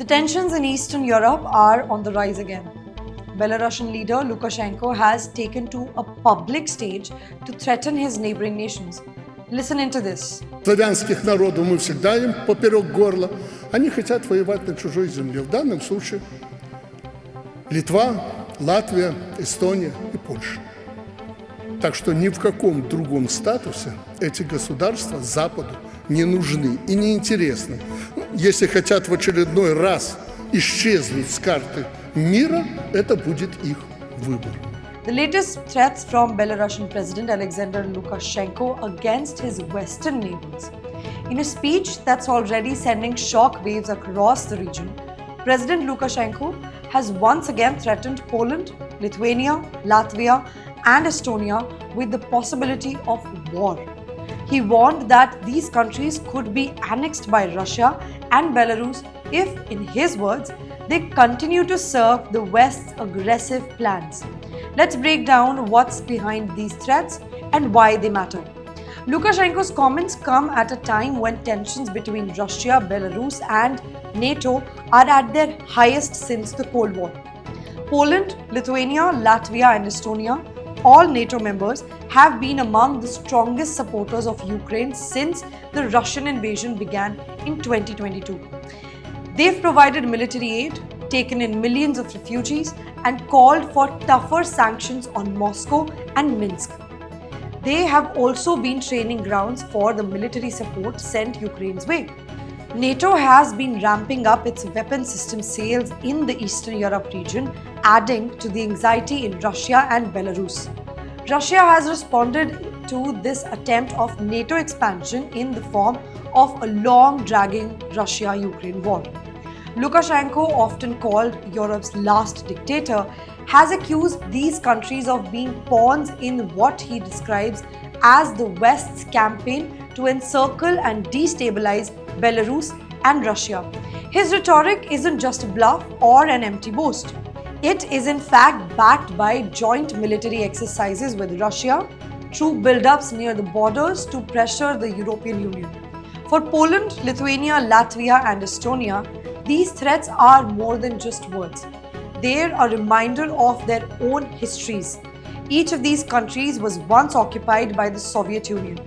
The tensions in Eastern Europe are on the rise again. Belarusian leader Lukashenko has taken to a public stage to threaten his neighboring nations. Listen into this. Славянских народов мы всегда им поперек горла. Они хотят воевать на чужой земле. В данном случае Литва, Латвия, Эстония и Польша. Так что ни в каком другом статусе эти государства Западу не нужны и не интересны. Если хотят в очередной раз исчезнуть с карты мира, это будет их выбор. The latest threats from Belarusian President Alexander Lukashenko against his Western neighbors. In a speech that's already sending shock waves across the region, President Lukashenko has once again threatened Poland, Lithuania, Latvia, and Estonia with the possibility of war. He warned that these countries could be annexed by Russia and Belarus if, in his words, they continue to serve the West's aggressive plans. Let's break down what's behind these threats and why they matter. Lukashenko's comments come at a time when tensions between Russia, Belarus, and NATO are at their highest since the Cold War. Poland, Lithuania, Latvia, and Estonia, all NATO members, have been among the strongest supporters of Ukraine since the Russian invasion began in 2022. They've provided military aid, taken in millions of refugees, and called for tougher sanctions on Moscow and Minsk. They have also been training grounds for the military support sent Ukraine's way. NATO has been ramping up its weapon system sales in the Eastern Europe region, adding to the anxiety in Russia and Belarus. Russia has responded to this attempt of NATO expansion in the form of a long-dragging Russia-Ukraine war. Lukashenko, often called Europe's last dictator, has accused these countries of being pawns in what he describes as the West's campaign to encircle and destabilize Belarus and Russia. His rhetoric isn't just a bluff or an empty boast. It is in fact backed by joint military exercises with Russia, troop buildups near the borders to pressure the European Union. For Poland, Lithuania, Latvia, and Estonia, these threats are more than just words. They're a reminder of their own histories. Each of these countries was once occupied by the Soviet Union,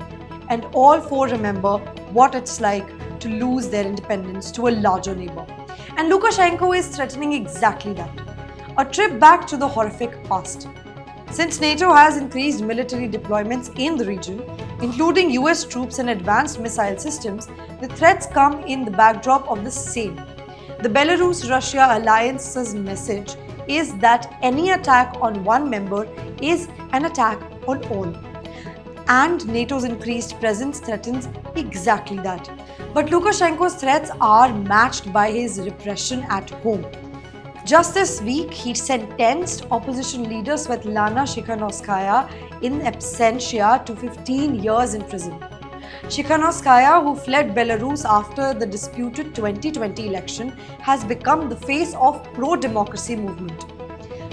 and all four remember what it's like to lose their independence to a larger neighbor. And Lukashenko is threatening exactly that. A trip back to the horrific past. Since NATO has increased military deployments in the region, including US troops and advanced missile systems, the threats come in the backdrop of the same. The Belarus-Russia alliance's message is that any attack on one member is an attack on all. And NATO's increased presence threatens exactly that. But Lukashenko's threats are matched by his repression at home. Just this week, he sentenced opposition leader Svetlana Tikhanovskaya in absentia to 15 years in prison. Tikhanovskaya, who fled Belarus after the disputed 2020 election, has become the face of pro-democracy movement.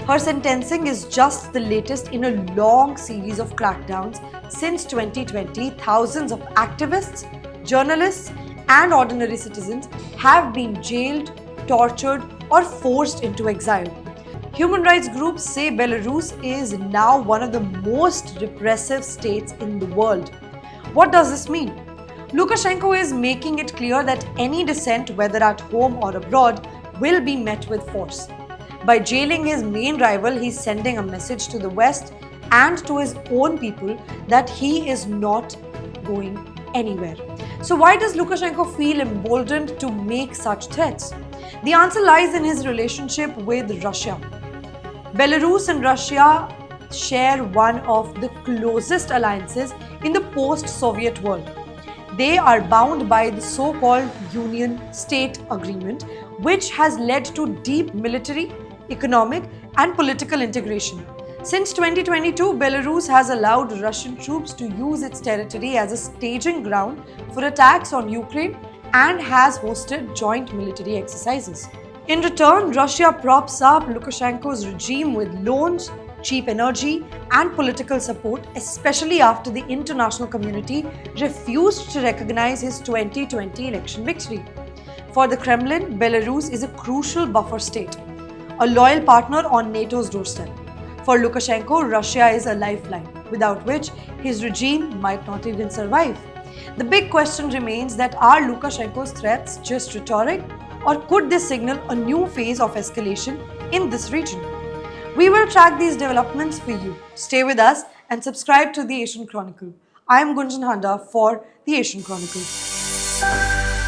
Her sentencing is just the latest in a long series of crackdowns. Since 2020, thousands of activists, journalists, and ordinary citizens have been jailed, tortured, or forced into exile. Human rights groups say Belarus is now one of the most repressive states in the world. What does this mean? Lukashenko is making it clear that any dissent, whether at home or abroad, will be met with force. By jailing his main rival, he's sending a message to the West and to his own people that he is not going anywhere. So why does Lukashenko feel emboldened to make such threats? The answer lies in his relationship with Russia. Belarus and Russia share one of the closest alliances in the post-Soviet world. They are bound by the so-called Union State Agreement, which has led to deep military, economic, and political integration. Since 2022, Belarus has allowed Russian troops to use its territory as a staging ground for attacks on Ukraine and has hosted joint military exercises. In return, Russia props up Lukashenko's regime with loans, cheap energy, and political support, especially after the international community refused to recognize his 2020 election victory. For the Kremlin, Belarus is a crucial buffer state, a loyal partner on NATO's doorstep. For Lukashenko, Russia is a lifeline, without which his regime might not even survive. The big question remains that are Lukashenko's threats just rhetoric, or could they signal a new phase of escalation in this region? We will track these developments for you. Stay with us and subscribe to the Asian Chronicle. I am Gunjan Handa for the Asian Chronicle.